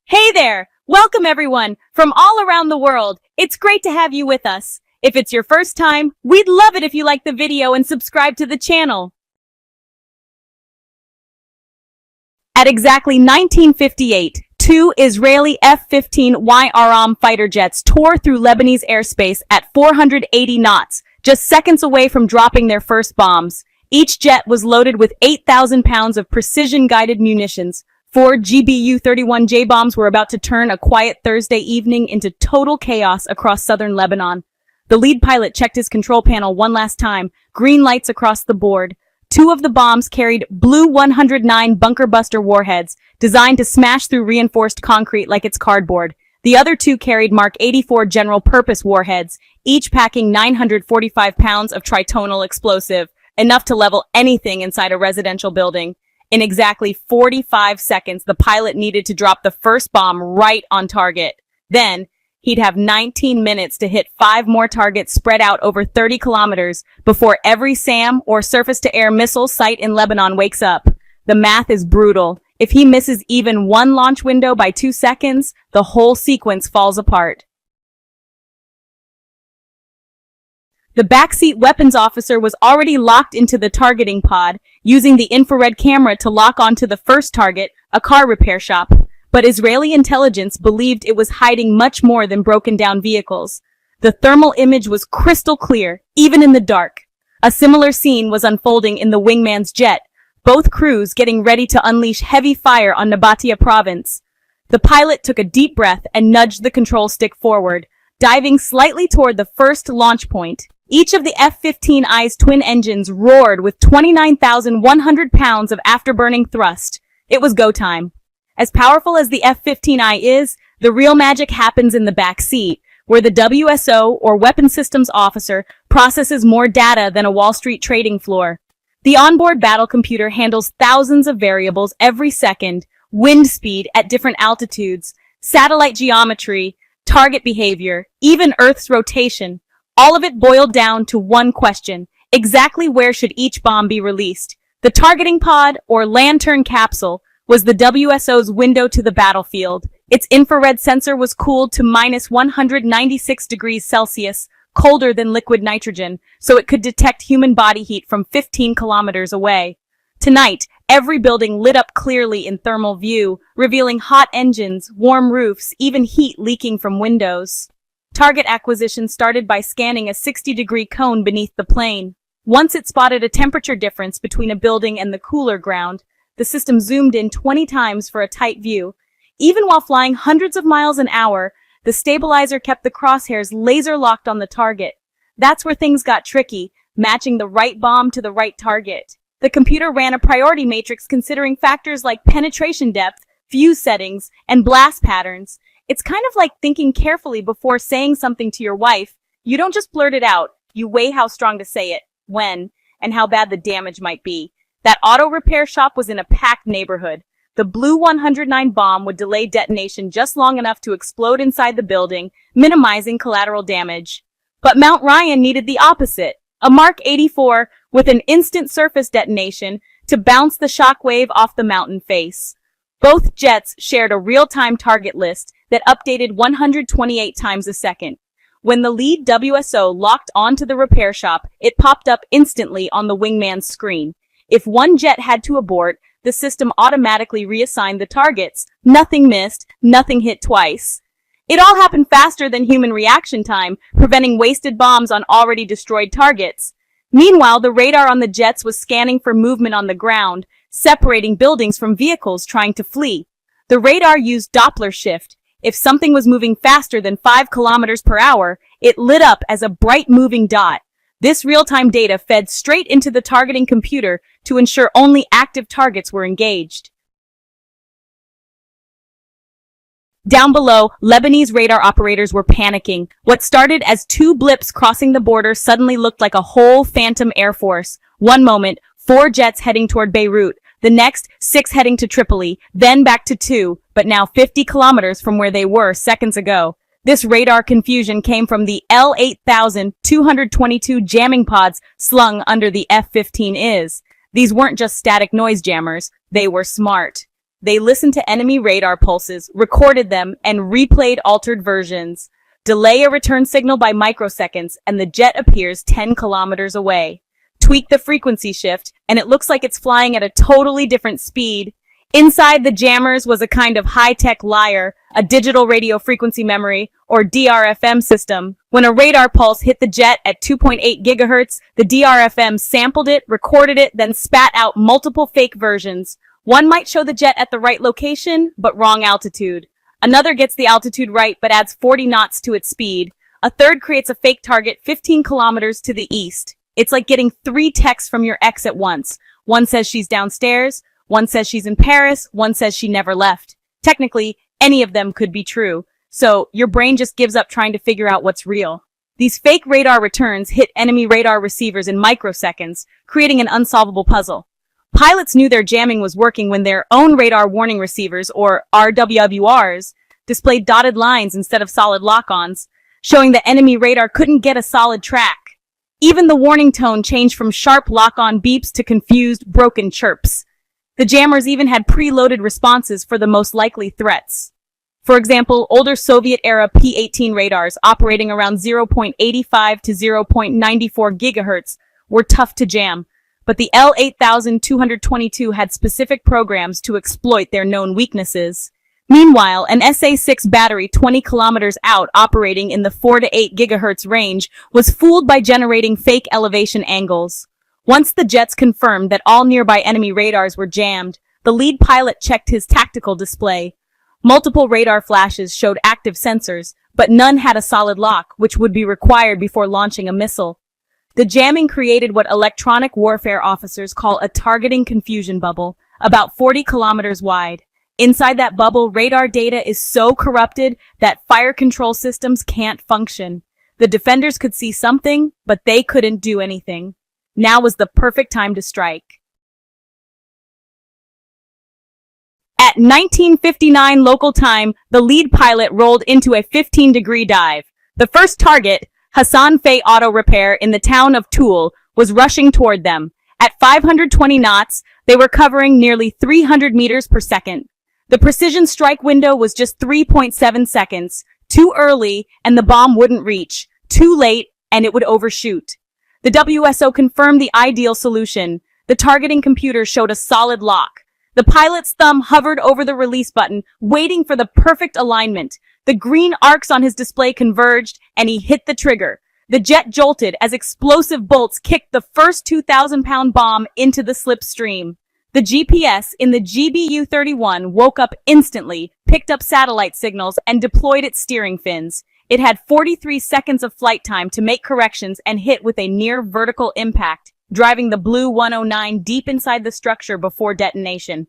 Hey there! Welcome everyone from all around the world. It's great to have you with us. If it's your first time, we'd love it if you like the video and subscribe to the channel. At exactly 1958, two Israeli F-15Y Aram fighter jets tore through Lebanese airspace at 480 knots, just seconds away from dropping their first bombs. Each jet was loaded with 8,000 pounds of precision-guided munitions. 4 GBU-31 JDAMs were about to turn a quiet Thursday evening into total chaos across southern Lebanon. The lead pilot checked his control panel one last time, green lights across the board. Two of the bombs carried Blue 109 bunker buster warheads, designed to smash through reinforced concrete like it's cardboard. The other two carried Mark 84 general purpose warheads, each packing 945 pounds of tritonal explosive, enough to level anything inside a residential building. In exactly 45 seconds, the pilot needed to drop the first bomb right on target. Then, he'd have 19 minutes to hit 5 more targets spread out over 30 kilometers before every SAM or surface-to-air missile site in Lebanon wakes up. The math is brutal. If he misses even one launch window by 2 seconds, the whole sequence falls apart. The backseat weapons officer was already locked into the targeting pod, using the infrared camera to lock onto the first target, a car repair shop. But Israeli intelligence believed it was hiding much more than broken-down vehicles. The thermal image was crystal clear, even in the dark. A similar scene was unfolding in the wingman's jet, both crews getting ready to unleash heavy fire on Nabatea province. The pilot took a deep breath and nudged the control stick forward, diving slightly toward the first launch point. Each of the F-15I's twin engines roared with 29,100 pounds of afterburning thrust. It was go time. As powerful as the F-15I is, the real magic happens in the back seat, where the WSO, or Weapon Systems Officer, processes more data than a Wall Street trading floor. The onboard battle computer handles thousands of variables every second: wind speed at different altitudes, satellite geometry, target behavior, even Earth's rotation. All of it boiled down to one question: exactly where should each bomb be released? The targeting pod, or lantern capsule, was the WSO's window to the battlefield. Its infrared sensor was cooled to minus 196 degrees Celsius, colder than liquid nitrogen, so it could detect human body heat from 15 kilometers away. Tonight, every building lit up clearly in thermal view, revealing hot engines, warm roofs, even heat leaking from windows. Target acquisition started by scanning a 60-degree cone beneath the plane. Once it spotted a temperature difference between a building and the cooler ground, the system zoomed in 20 times for a tight view. Even while flying hundreds of miles an hour, the stabilizer kept the crosshairs laser-locked on the target. That's where things got tricky, matching the right bomb to the right target. The computer ran a priority matrix considering factors like penetration depth, fuse settings, and blast patterns. It's kind of like thinking carefully before saying something to your wife. You don't just blurt it out. You weigh how strong to say it, when, and how bad the damage might be. That auto repair shop was in a packed neighborhood. The Blue 109 bomb would delay detonation just long enough to explode inside the building, minimizing collateral damage. But Mount Ryan needed the opposite: a Mark 84 with an instant surface detonation to bounce the shockwave off the mountain face. Both jets shared a real-time target list that updated 128 times a second. When the lead WSO locked onto the repair shop, it popped up instantly on the wingman's screen. If one jet had to abort, the system automatically reassigned the targets. Nothing missed, nothing hit twice. It all happened faster than human reaction time, preventing wasted bombs on already destroyed targets. Meanwhile, the radar on the jets was scanning for movement on the ground, separating buildings from vehicles trying to flee. The radar used Doppler shift. If something was moving faster than 5 kilometers per hour, it lit up as a bright moving dot. This real-time data fed straight into the targeting computer to ensure only active targets were engaged. Down below, Lebanese radar operators were panicking. What started as 2 blips crossing the border suddenly looked like a whole phantom air force. One moment, 4 jets heading toward Beirut. The next, 6 heading to Tripoli, then back to 2, but now 50 kilometers from where they were seconds ago. This radar confusion came from the L-8222 jamming pods slung under the F-15Is. These weren't just static noise jammers, they were smart. They listened to enemy radar pulses, recorded them, and replayed altered versions. Delay a return signal by microseconds, and the jet appears 10 kilometers away. Tweak the frequency shift, and it looks like it's flying at a totally different speed. Inside the jammers was a kind of high-tech lyre, a digital radio frequency memory, or DRFM system. When a radar pulse hit the jet at 2.8 gigahertz, the DRFM sampled it, recorded it, then spat out multiple fake versions. One might show the jet at the right location, but wrong altitude. Another gets the altitude right, but adds 40 knots to its speed. A third creates a fake target 15 kilometers to the east. It's like getting 3 texts from your ex at once. One says she's downstairs, one says she's in Paris, one says she never left. Technically, any of them could be true. So, your brain just gives up trying to figure out what's real. These fake radar returns hit enemy radar receivers in microseconds, creating an unsolvable puzzle. Pilots knew their jamming was working when their own radar warning receivers, or RWRs, displayed dotted lines instead of solid lock-ons, showing the enemy radar couldn't get a solid track. Even the warning tone changed from sharp lock-on beeps to confused, broken chirps. The jammers even had preloaded responses for the most likely threats. For example, older Soviet-era P-18 radars operating around 0.85 to 0.94 gigahertz were tough to jam, but the L-8222 had specific programs to exploit their known weaknesses. Meanwhile, an SA-6 battery 20 kilometers out operating in the 4 to 8 gigahertz range was fooled by generating fake elevation angles. Once the jets confirmed that all nearby enemy radars were jammed, the lead pilot checked his tactical display. Multiple radar flashes showed active sensors, but none had a solid lock, which would be required before launching a missile. The jamming created what electronic warfare officers call a targeting confusion bubble, about 40 kilometers wide. Inside that bubble, radar data is so corrupted that fire control systems can't function. The defenders could see something, but they couldn't do anything. Now was the perfect time to strike. At 19:59 local time, the lead pilot rolled into a 15-degree dive. The first target, Hassan Faye Auto Repair in the town of Toul, was rushing toward them. At 520 knots, they were covering nearly 300 meters per second. The precision strike window was just 3.7 seconds. Too early, and the bomb wouldn't reach. Too late, and it would overshoot. The WSO confirmed the ideal solution. The targeting computer showed a solid lock. The pilot's thumb hovered over the release button, waiting for the perfect alignment. The green arcs on his display converged, and he hit the trigger. The jet jolted as explosive bolts kicked the first 2,000-pound bomb into the slipstream. The GPS in the GBU-31 woke up instantly, picked up satellite signals, and deployed its steering fins. It had 43 seconds of flight time to make corrections and hit with a near-vertical impact, driving the Blue 109 deep inside the structure before detonation.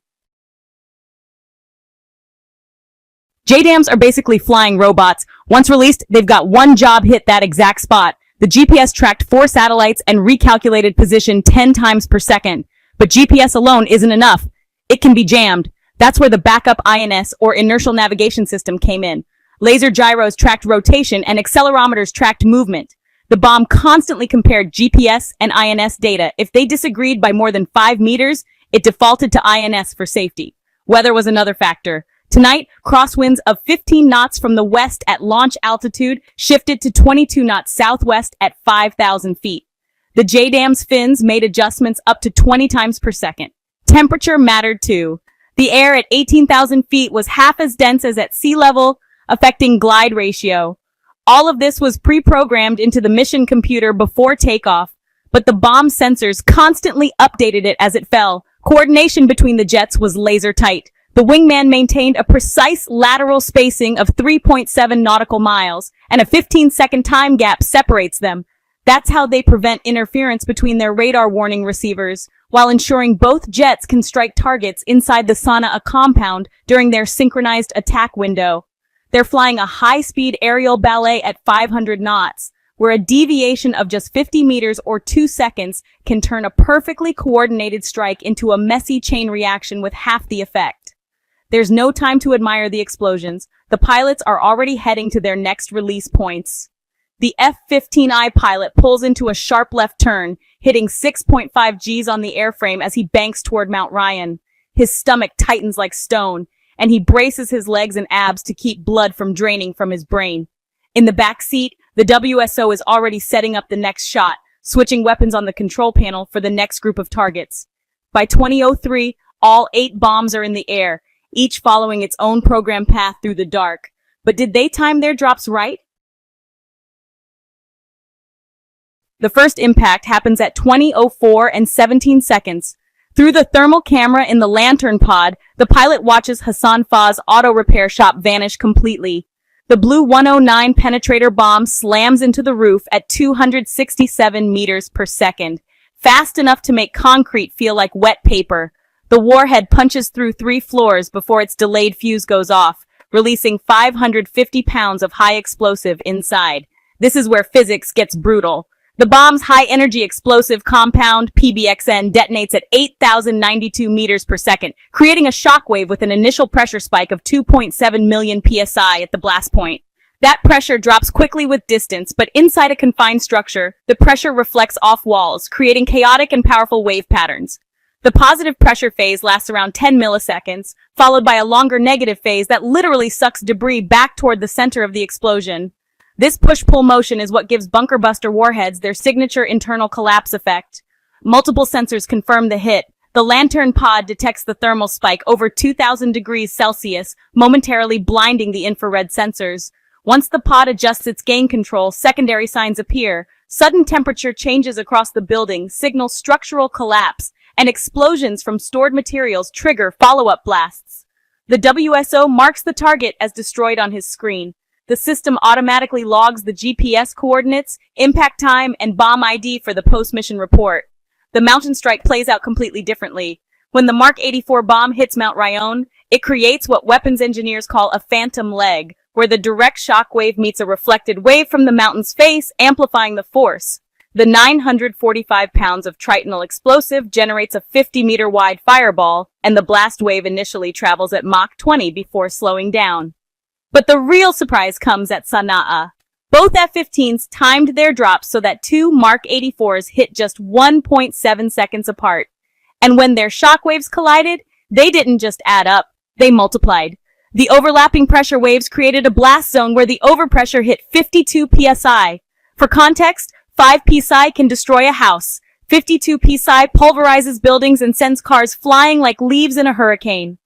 JDAMs are basically flying robots. Once released, they've got one job: hit that exact spot. The GPS tracked 4 satellites and recalculated position 10 times per second. But GPS alone isn't enough. It can be jammed. That's where the backup INS, or inertial navigation system, came in. Laser gyros tracked rotation and accelerometers tracked movement. The bomb constantly compared GPS and INS data. If they disagreed by more than 5 meters, it defaulted to INS for safety. Weather was another factor. Tonight, crosswinds of 15 knots from the west at launch altitude shifted to 22 knots southwest at 5,000 feet. The JDAM's fins made adjustments up to 20 times per second. Temperature mattered too. The air at 18,000 feet was half as dense as at sea level, affecting glide ratio. All of this was pre-programmed into the mission computer before takeoff, but the bomb sensors constantly updated it as it fell. Coordination between the jets was laser tight. The wingman maintained a precise lateral spacing of 3.7 nautical miles, and a 15-second time gap separates them. That's how they prevent interference between their radar warning receivers, while ensuring both jets can strike targets inside the Sana'a compound during their synchronized attack window. They're flying a high-speed aerial ballet at 500 knots, where a deviation of just 50 meters or 2 seconds can turn a perfectly coordinated strike into a messy chain reaction with half the effect. There's no time to admire the explosions. The pilots are already heading to their next release points. The F-15I pilot pulls into a sharp left turn, hitting 6.5 Gs on the airframe as he banks toward Mount Ryan. His stomach tightens like stone, and he braces his legs and abs to keep blood from draining from his brain. In the back seat, the WSO is already setting up the next shot, switching weapons on the control panel for the next group of targets. By 20:03, all 8 bombs are in the air, each following its own program path through the dark. But did they time their drops right? The first impact happens at 20:04 and 17 seconds. Through the thermal camera in the lantern pod, the pilot watches Hassan Fah's auto repair shop vanish completely. The Blue 109 penetrator bomb slams into the roof at 267 meters per second, fast enough to make concrete feel like wet paper. The warhead punches through 3 floors before its delayed fuse goes off, releasing 550 pounds of high explosive inside. This is where physics gets brutal. The bomb's high-energy explosive compound, PBXN, detonates at 8,092 meters per second, creating a shockwave with an initial pressure spike of 2.7 million psi at the blast point. That pressure drops quickly with distance, but inside a confined structure, the pressure reflects off walls, creating chaotic and powerful wave patterns. The positive pressure phase lasts around 10 milliseconds, followed by a longer negative phase that literally sucks debris back toward the center of the explosion. This push-pull motion is what gives bunker buster warheads their signature internal collapse effect. Multiple sensors confirm the hit. The lantern pod detects the thermal spike over 2,000 degrees Celsius, momentarily blinding the infrared sensors. Once the pod adjusts its gain control, secondary signs appear. Sudden temperature changes across the building signal structural collapse, and explosions from stored materials trigger follow-up blasts. The WSO marks the target as destroyed on his screen. The system automatically logs the GPS coordinates, impact time, and bomb ID for the post-mission report. The mountain strike plays out completely differently. When the Mark 84 bomb hits Mount Rayón, it creates what weapons engineers call a phantom leg, where the direct shock wave meets a reflected wave from the mountain's face, amplifying the force. The 945 pounds of tritonal explosive generates a 50-meter wide fireball, and the blast wave initially travels at Mach 20 before slowing down. But the real surprise comes at Sana'a. Both F-15s timed their drops so that 2 Mark 84s hit just 1.7 seconds apart. And when their shockwaves collided, they didn't just add up, they multiplied. The overlapping pressure waves created a blast zone where the overpressure hit 52 psi. For context, 5 psi can destroy a house. 52 psi pulverizes buildings and sends cars flying like leaves in a hurricane.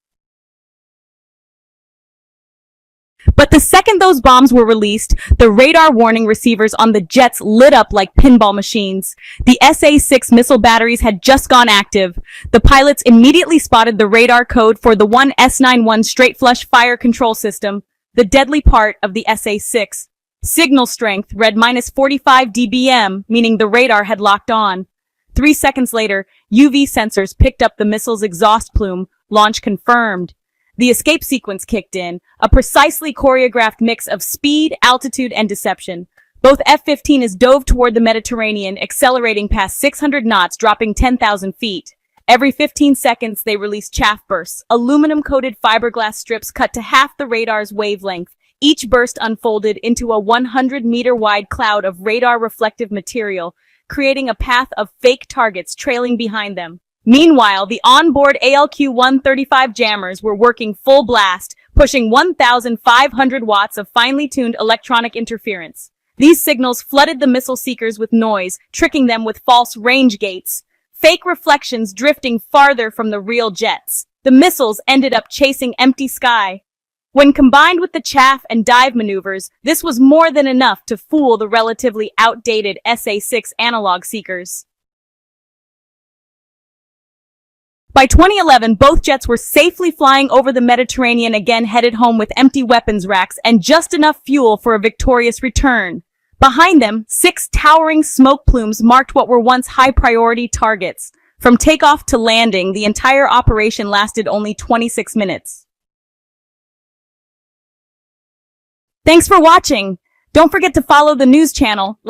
But the second those bombs were released, the radar warning receivers on the jets lit up like pinball machines. The SA-6 missile batteries had just gone active. The pilots immediately spotted the radar code for the 1S91 straight flush fire control system, the deadly part of the SA-6. Signal strength read -45 dBm, meaning the radar had locked on. 3 seconds later, UV sensors picked up the missile's exhaust plume, launch confirmed. The escape sequence kicked in, a precisely choreographed mix of speed, altitude, and deception. Both F-15s dove toward the Mediterranean, accelerating past 600 knots, dropping 10,000 feet. Every 15 seconds, they released chaff bursts, aluminum-coated fiberglass strips cut to half the radar's wavelength. Each burst unfolded into a 100-meter-wide cloud of radar-reflective material, creating a path of fake targets trailing behind them. Meanwhile, the onboard ALQ-135 jammers were working full blast, pushing 1,500 watts of finely tuned electronic interference. These signals flooded the missile seekers with noise, tricking them with false range gates, fake reflections drifting farther from the real jets. The missiles ended up chasing empty sky. When combined with the chaff and dive maneuvers, this was more than enough to fool the relatively outdated SA-6 analog seekers. By 2011, both jets were safely flying over the Mediterranean again, headed home with empty weapons racks and just enough fuel for a victorious return. Behind them, 6 towering smoke plumes marked what were once high-priority targets. From takeoff to landing, the entire operation lasted only 26 minutes. Thanks for watching! Don't forget to follow the news channel.